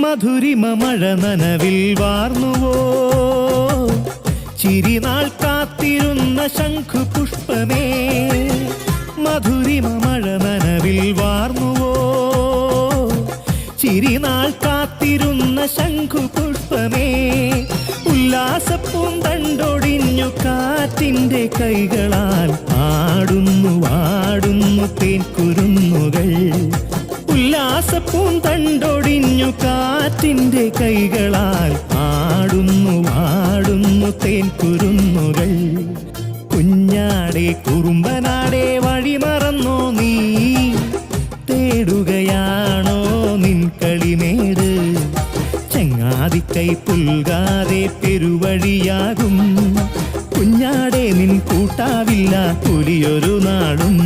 മധുരിമ മഴ നനവിൽ വാർന്നുവോ ചിരിനാൾ കാത്തിരുന്ന ശംഖുപുഷ്പമേ മധുരിമ മഴ നനവിൽ വാർന്നുവോ ചിരിനാൾ കാത്തിരുന്ന ശംഖുപുഷ്പമേ ഉല്ലാസപ്പൂന്തണ്ടൊടിഞ്ഞു കാറ്റിൻ്റെ കൈകളാൽ ആടുന്നു ആടുന്നു തേൻകുരുന്നുകൾ ഉല്ലാസപ്പൂന്തണ്ടൊടിഞ്ഞു കാറ്റിൻ്റെ കൈകളാൽ ആടുന്നു ആടുന്നു തേൻകുരുന്നുകൾ കുഞ്ഞാടെ കുറുമ്പനാടെ വഴി മറന്നോ നീ തേടുകയാണോ നിൻ കളിമേട് ചങ്ങാതിക്കൈ പുൽകാതെ പെരുവഴിയാകും കുഞ്ഞാടെ നിൻ കൂട്ടാവില്ല പുലിയൊരു നാളും